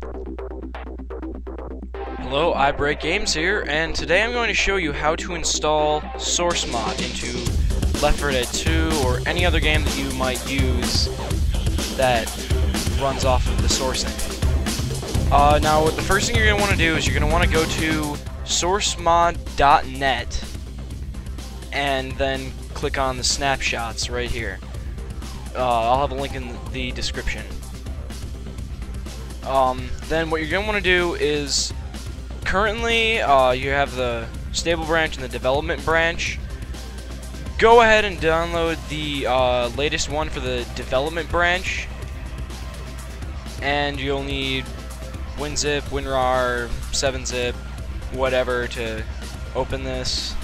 Hello, IBreakGames here, and today I'm going to show you how to install SourceMod into Left 4 Dead 2 or any other game that you might use that runs off of the source engine. Now, the first thing you're going to want to do is you're going to want to go to SourceMod.net and then click on the snapshots right here. I'll have a link in the description. Then what you're going to want to do is currently, you have the stable branch and the development branch. Go ahead and download the latest one for the development branch, and you'll need WinZip, WinRAR, 7-zip, whatever to open this.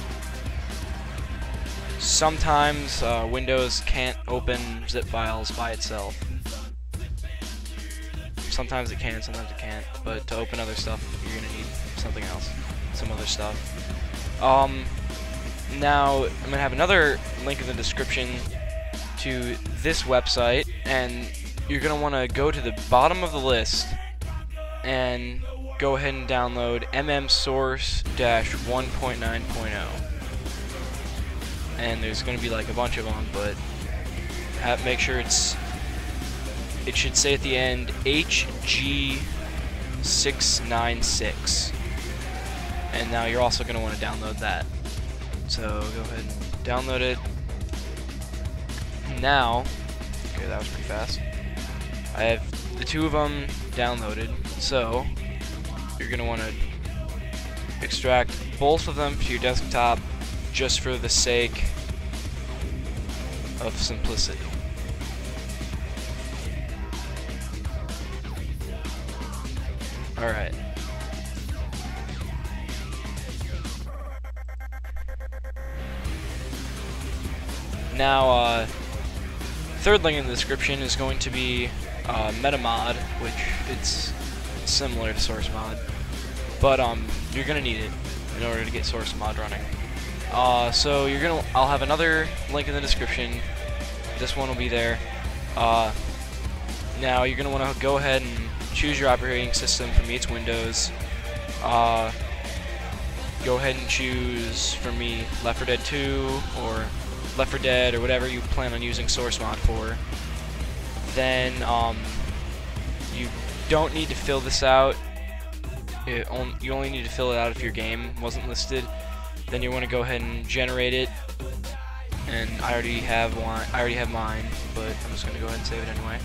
Sometimes Windows can't open zip files by itself. Sometimes it can, sometimes it can't, but to open other stuff, you're gonna need something else, some other stuff. Now, I'm gonna have another link in the description to this website, and you're gonna wanna go to the bottom of the list and go ahead and download mmsource-1.9.0. And there's gonna be like a bunch of them, but make sure it should say at the end HG696. And now you're also going to want to download that. So go ahead and download it. Now, okay, that was pretty fast. I have the two of them downloaded. So you're going to want to extract both of them to your desktop just for the sake of simplicity. Alright. Now, third link in the description is going to be MetaMod, which it's similar to SourceMod, but you're gonna need it in order to get SourceMod running. So I'll have another link in the description. This one will be there. Now you're gonna want to go ahead and choose your operating system. For me, it's Windows. Go ahead and choose, for me, Left 4 Dead 2 or Left 4 Dead or whatever you plan on using SourceMod for. Then you don't need to fill this out. You only need to fill it out if your game wasn't listed. Then you want to go ahead and generate it. And I already have one. I already have mine, but I'm just going to go ahead and save it anyway.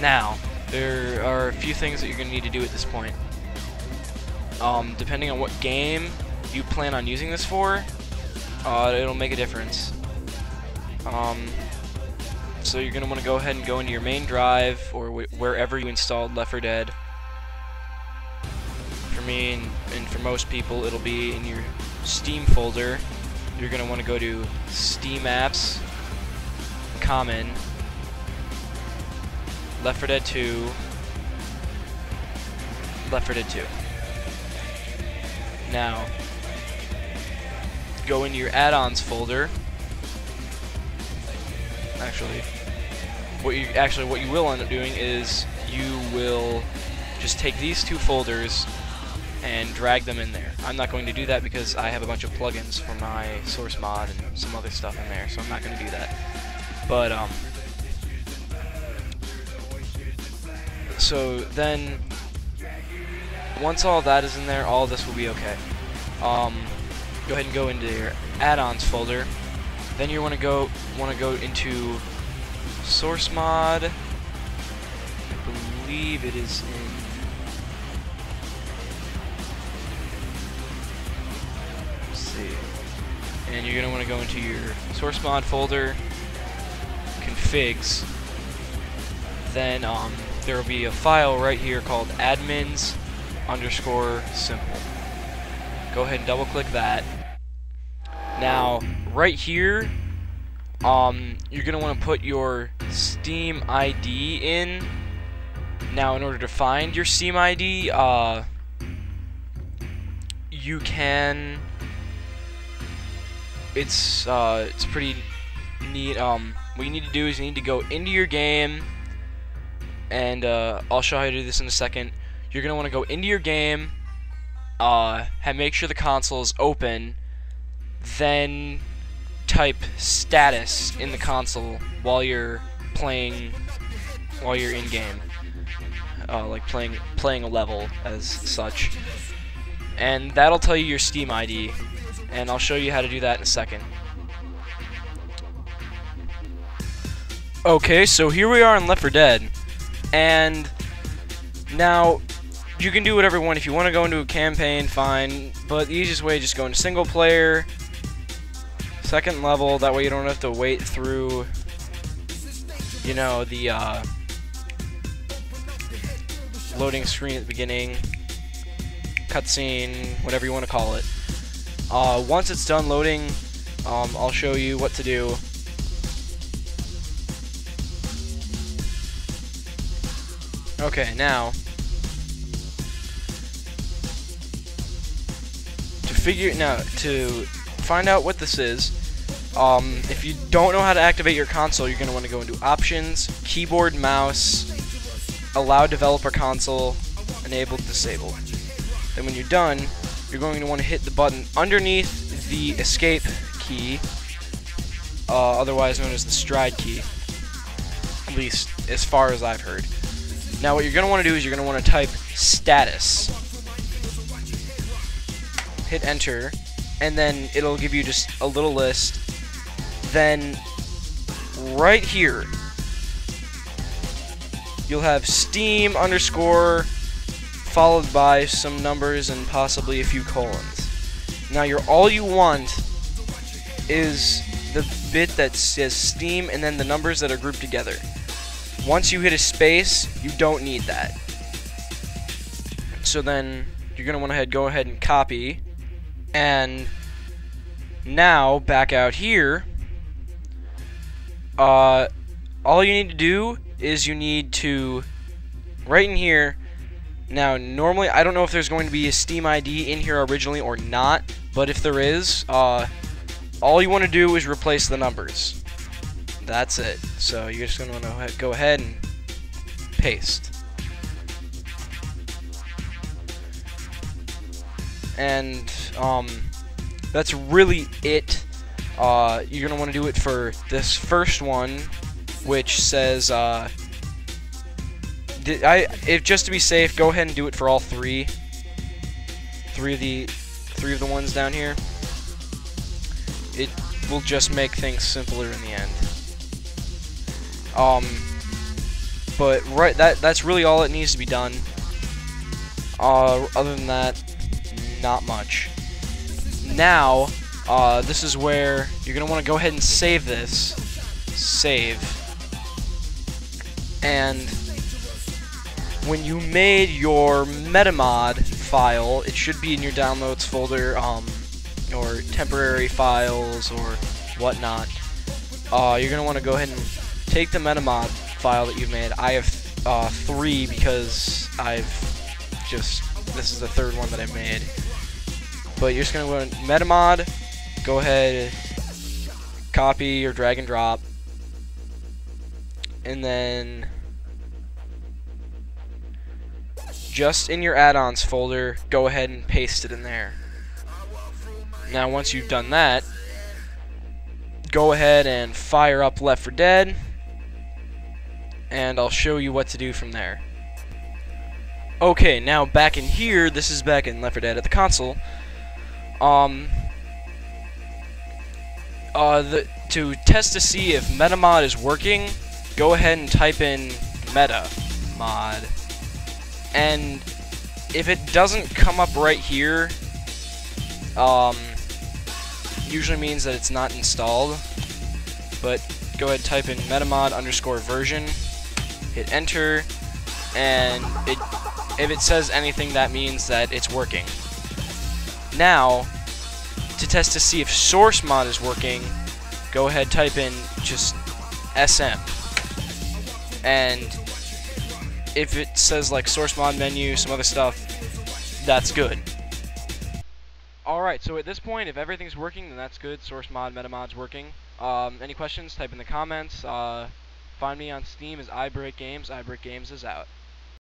Now, there are a few things that you're going to need to do at this point. Depending on what game you plan on using this for, it'll make a difference. So you're going to want to go ahead and go into your main drive or wherever you installed Left 4 Dead. For me and for most people, it'll be in your Steam folder. You're going to want to go to Steam Apps, Common, Left 4 Dead 2, Left 4 Dead 2. Now, go into your add-ons folder. What you will end up doing is you will just take these two folders and drag them in there. I'm not going to do that because I have a bunch of plugins for my SourceMod and some other stuff in there, so I'm not going to do that. But so then, once all that is in there, all this will be okay. Go ahead and go into your add-ons folder. Then you want to go into SourceMod. I believe it is in. Let's see. And you're gonna want to go into your SourceMod folder, configs. Then there will be a file right here called admins_simple. Go ahead and double click that. Now, right here, you're going to want to put your Steam ID in. Now, in order to find your Steam ID, you can. It's pretty neat. What you need to do is you need to go into your game, and I'll show you how to do this in a second. You're gonna want to go into your game, make sure the console is open, then type status in the console while you're playing, while you're in game, like playing a level as such, and that'll tell you your Steam ID, and I'll show you how to do that in a second. Okay, so here we are in Left 4 Dead, and now you can do whatever you want. If you want to go into a campaign, fine, but the easiest way is just go into single player, second level, that way you don't have to wait through, you know, the loading screen at the beginning, cutscene, whatever you want to call it. Once it's done loading, I'll show you what to do. Okay, now to find out what this is, if you don't know how to activate your console, you're going to want to go into Options, Keyboard, Mouse, Allow Developer Console, Enabled, Disabled. Then when you're done, you're going to want to hit the button underneath the Escape key, otherwise known as the Stride key, at least as far as I've heard. Now what you're going to want to do is you're going to want to type status, hit enter, and then it'll give you just a little list. Then right here you'll have Steam underscore followed by some numbers and possibly a few colons. Now all you want is the bit that says Steam and then the numbers that are grouped together. Once you hit a space, you don't need that. So then you're going to want to go ahead and copy, and now back out here, all you need to do is you need to, right in here, now normally I don't know if there's going to be a Steam ID in here originally or not, but if there is, all you want to do is replace the numbers. That's it. So you're just going to want to go ahead and paste. And that's really it. You're going to want to do it for this first one, which says, just to be safe, go ahead and do it for all three of the ones down here. It will just make things simpler in the end. But that's really all that needs to be done. Other than that, not much. Now, this is where you're gonna want to go ahead and save this. Save. And when you made your MetaMod file, it should be in your downloads folder, or temporary files or whatnot. You're gonna want to go ahead and take the MetaMod file that you've made. I have 3 because this is the third one that I made. But you're just gonna go to MetaMod, go ahead, copy or drag and drop, and then just in your add-ons folder, go ahead and paste it in there. Now once you've done that, go ahead and fire up Left 4 Dead, and I'll show you what to do from there. Okay, now back in here, this is back in Left 4 Dead at the console. To test to see if MetaMod is working, go ahead and type in MetaMod, and if it doesn't come up right here, usually means that it's not installed. But go ahead and type in MetaMod underscore version, hit enter, and if it says anything, that means that it's working. Now, to test to see if SourceMod is working, go ahead, type in just SM, and if it says like SourceMod menu, some other stuff, that's good. Alright, so at this point, if everything's working, then that's good. SourceMod, MetaMod's working. Any questions, type in the comments. Find me on Steam as IBreakGames. IBreakGames is out.